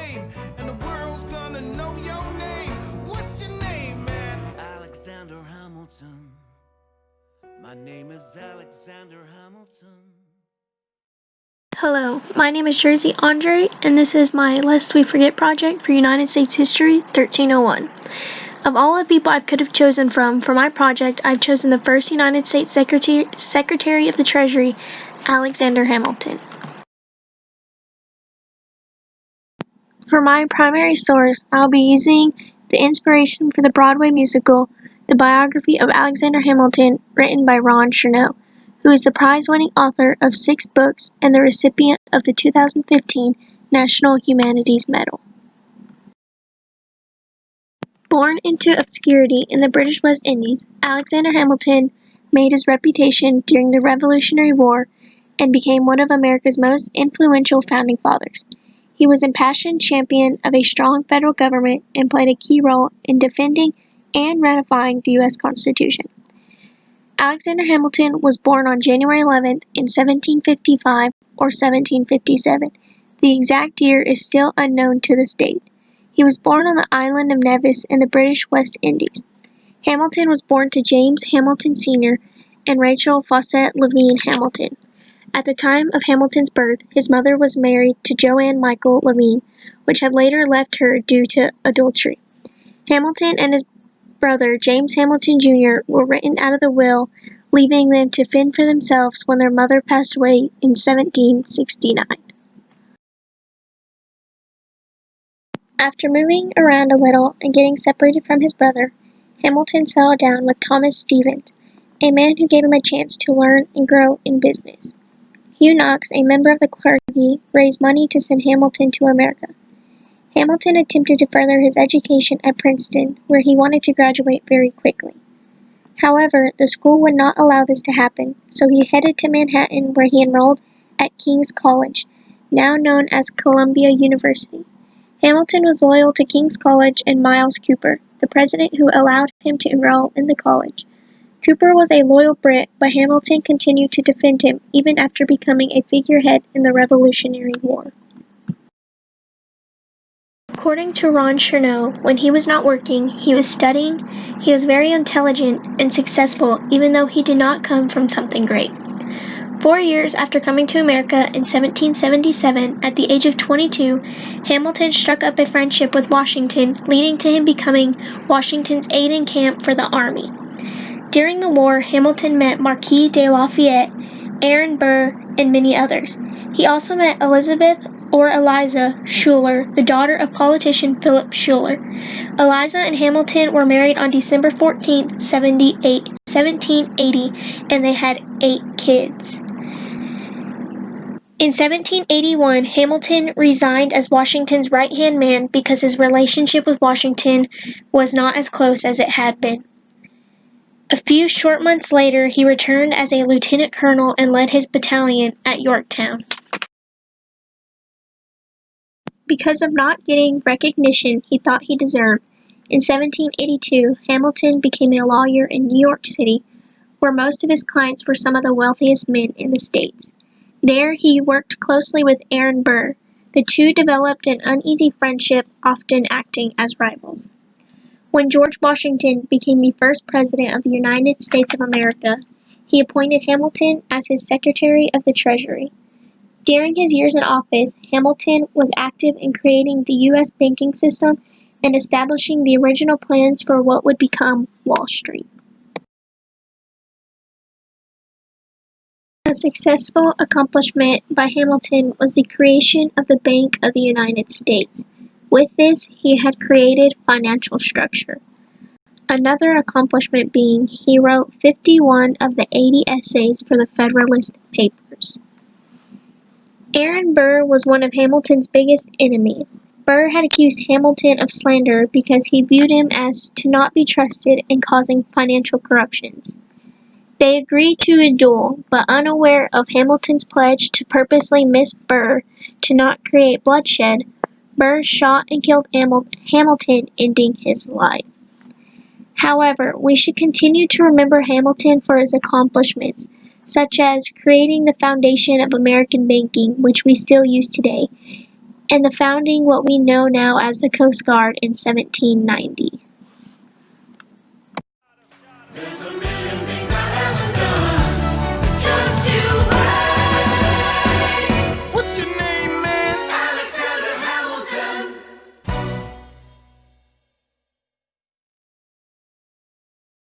fame, and the world's gonna know your name. What's your name, man? Alexander Hamilton. My name is Alexander Hamilton. Hello, my name is Jersey Andre, and this is my Lest We Forget project for United States History 1301. Of all the people I could have chosen from for my project, I've chosen the first United States Secretary of the Treasury, Alexander Hamilton. For my primary source, I'll be using the inspiration for the Broadway musical, The Biography of Alexander Hamilton, written by Ron Chernow, who is the prize-winning author of 6 books and the recipient of the 2015 National Humanities Medal. Born into obscurity in the British West Indies, Alexander Hamilton made his reputation during the Revolutionary War and became one of America's most influential founding fathers. He was an impassioned champion of a strong federal government and played a key role in defending and ratifying the U.S. Constitution. Alexander Hamilton was born on January 11th in 1755 or 1757. The exact year is still unknown to this date. He was born on the island of Nevis in the British West Indies. Hamilton was born to James Hamilton Sr. and Rachel Fawcett Levine Hamilton. At the time of Hamilton's birth, his mother was married to Joanne Michael Levine, which had later left her due to adultery. Hamilton and his brother James Hamilton Jr. were written out of the will, leaving them to fend for themselves when their mother passed away in 1769. After moving around a little and getting separated from his brother, Hamilton settled down with Thomas Stevens, a man who gave him a chance to learn and grow in business. Hugh Knox, a member of the clergy, raised money to send Hamilton to America. Hamilton attempted to further his education at Princeton, where he wanted to graduate very quickly. However, the school would not allow this to happen, so he headed to Manhattan, where he enrolled at King's College, now known as Columbia University. Hamilton was loyal to King's College and Miles Cooper, the president who allowed him to enroll in the college. Cooper was a loyal Brit, but Hamilton continued to defend him even after becoming a figurehead in the Revolutionary War. According to Ron Chernow, when he was not working, he was studying. He was very intelligent and successful, even though he did not come from something great. 4 years after coming to America in 1777, at the age of 22, Hamilton struck up a friendship with Washington, leading to him becoming Washington's aide-in-camp for the army. During the war, Hamilton met Marquis de Lafayette, Aaron Burr, and many others. He also met Elizabeth or Eliza Schuyler, the daughter of politician Philip Schuyler. Eliza and Hamilton were married on December 14, 1780, and they had 8 kids. In 1781, Hamilton resigned as Washington's right-hand man because his relationship with Washington was not as close as it had been. A few short months later, he returned as a lieutenant colonel and led his battalion at Yorktown. Because of not getting recognition he thought he deserved, in 1782, Hamilton became a lawyer in New York City, where most of his clients were some of the wealthiest men in the States. There, he worked closely with Aaron Burr. The two developed an uneasy friendship, often acting as rivals. When George Washington became the first president of the United States of America, he appointed Hamilton as his Secretary of the Treasury. During his years in office, Hamilton was active in creating the U.S. banking system and establishing the original plans for what would become Wall Street. A successful accomplishment by Hamilton was the creation of the Bank of the United States. With this, he had created financial structure. Another accomplishment being he wrote 51 of the 80 essays for the Federalist Papers. Aaron Burr was one of Hamilton's biggest enemies. Burr had accused Hamilton of slander because he viewed him as to not be trusted in causing financial corruptions. They agreed to a duel, but unaware of Hamilton's pledge to purposely miss Burr to not create bloodshed, Burr shot and killed Hamilton, ending his life. However, we should continue to remember Hamilton for his accomplishments, such as creating the foundation of American banking, which we still use today, and the founding what we know now as the Coast Guard in 1790.